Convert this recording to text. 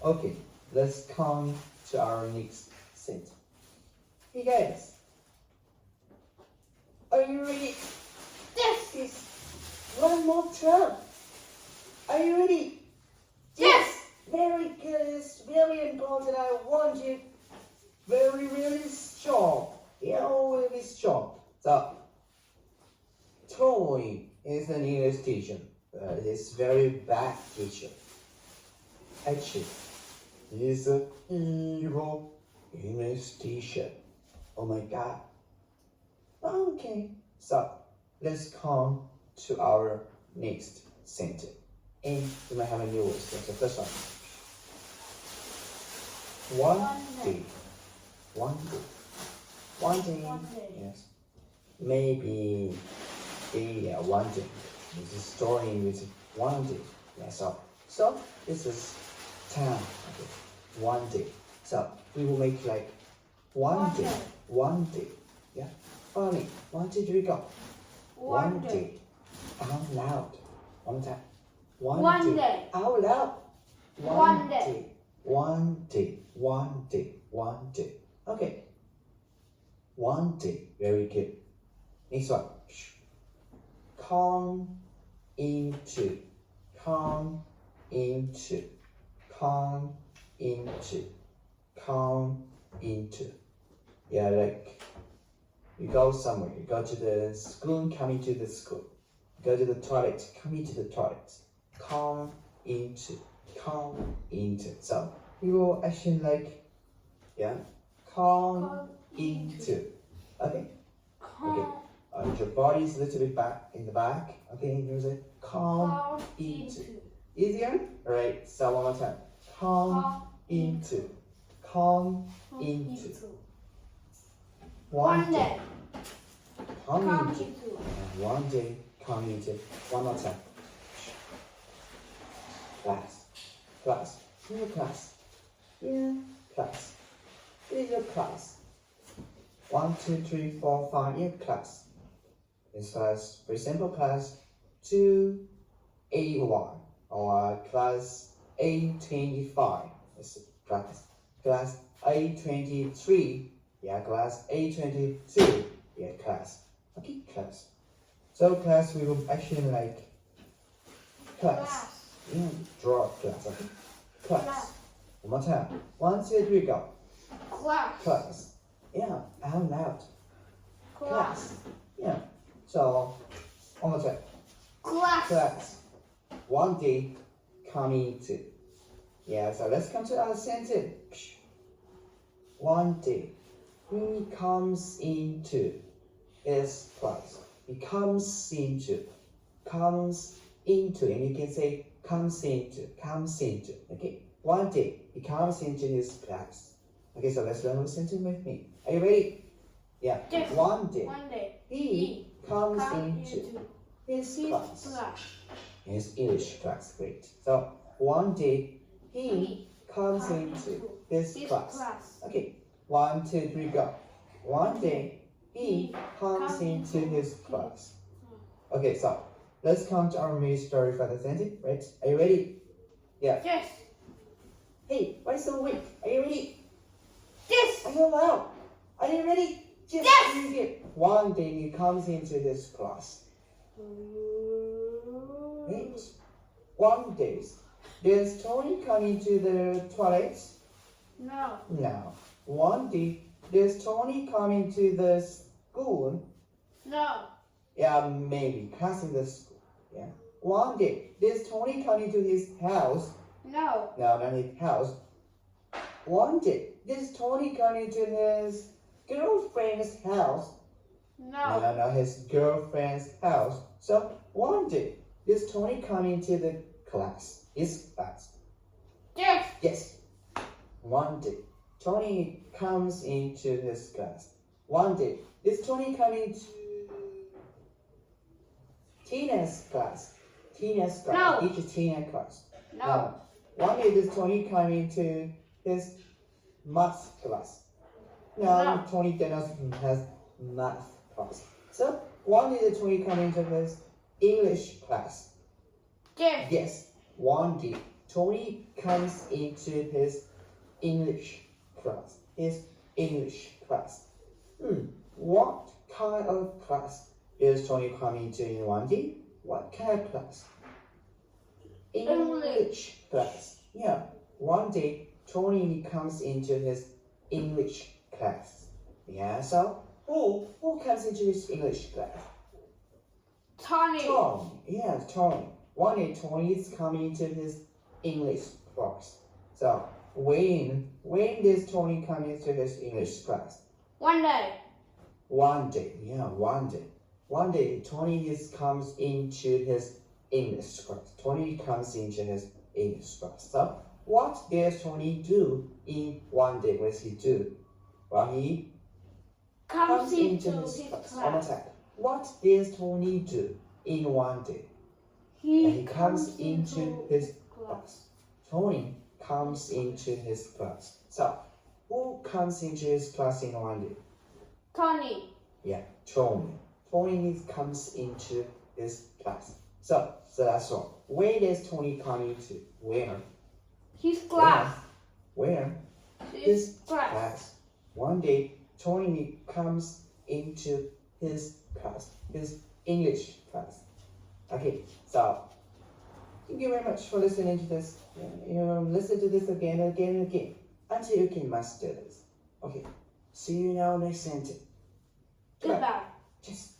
Okay, let's come to our next sentence. Hey guys, are you ready? Yes. One more time. Are you ready? Yes. Very good. It's very important. I want you very, really strong. Yeah, really strong. So, Tony is an English teacher. He's very bad teacher. Actually, he's an evil English teacher. Oh my God. Okay. So, let's come to our next sentence. And you might have a new word. That's the first one. One day. One day. Yes. Maybe one day. This is starting with one day. Yeah, so this is time. Okay. One day. So we will make like one day. One day. Yeah. Funny. 1, 2, 3, go. One day. Out loud. One time. One day. Out loud. One day. One day. Okay. One day. Very good. Next one. Come into. Yeah, like you go somewhere. You go to the school, come into the school. Go to the toilet, come into the toilet. Come into. So we will actually like, yeah, come into. Okay. Your body is a little bit back in the back. Okay, here's it. Come into. Easier? Alright, so one more time. Come into. One day. Come into. One day. Come into. One more time. Class. Your class. Yeah. Class. Is your class. 1, 2, 3, 4, 5. Your class. This class, for example, class 2A1 or class A25. This class A23. Yeah, class A22. Yeah, class. Okay, class. So class, we will actually like class. Yeah, draw class. Okay, class. One more time. 1, 2, 3, go. Class. Yeah, out loud. Class. Yeah. So, one more time. Class. One day, coming to. Yeah, so let's come to our sentence. One day, he comes into his class. He comes into, and you can say comes into. Okay, one day, he comes into his class. Okay, so let's learn the sentence with me. Are you ready? Yeah. Yes. One day, he comes into his class. His English class, great. So one day he comes into his class. Okay, 1, 2, 3, go. One day he comes into his class. Okay, so let's come to our main story for the sentence, right? Are you ready? Yeah. Yes. Hey, why so weak? Are you ready? Yes. Are you loud? Are you ready? Yes. Very good. One day he comes into his class. Right. One day, does Tony come into the toilet? No. No. One day, does Tony come into the school? No. Yeah, maybe. Class in the school. Yeah. One day, does Tony come into his house? No. No, not his house. One day, does Tony come into his girlfriend's house? No. No, his girlfriend's house. So, one day, does Tony come into the class? His class? Yes. Yes. One day, Tony comes into his class. One day, does Tony come into Tina's class? Tina's class. No. Teacher Tina's class. No. One day, does Tony come into his math class? No. Tony doesn't have math class. So, one day, does Tony come into his English class? Yes. Yes. One day, Tony comes into his English class. His English class. What kind of class is Tony coming to in one day? What kind of class? English class. Yeah. One day, Tony comes into his English class. Yeah, so who comes into his English class? Tony. Tony. Yeah, Tony. One day, Tony is coming to his English class. So, when does Tony come into his English class? One day. One day. Yeah, one day. One day, Tony comes into his English class. Tony comes into his English class. So, what does Tony do in one day? What does he do? Well, he Comes into his his class. One more class. time. What does Tony do in one day? He comes into his class. Tony comes into his class. So, who comes into his class in one day? Tony. Yeah, Tony. Tony comes into his class. So that's all. Where does Tony come into? Where? His class. Where? His class. Class. One day, Tony comes into his class, his English class. Okay, so thank you very much for listening to this. Listen to this again and again and again until you can master this. Okay, see you now next sentence. Goodbye. Just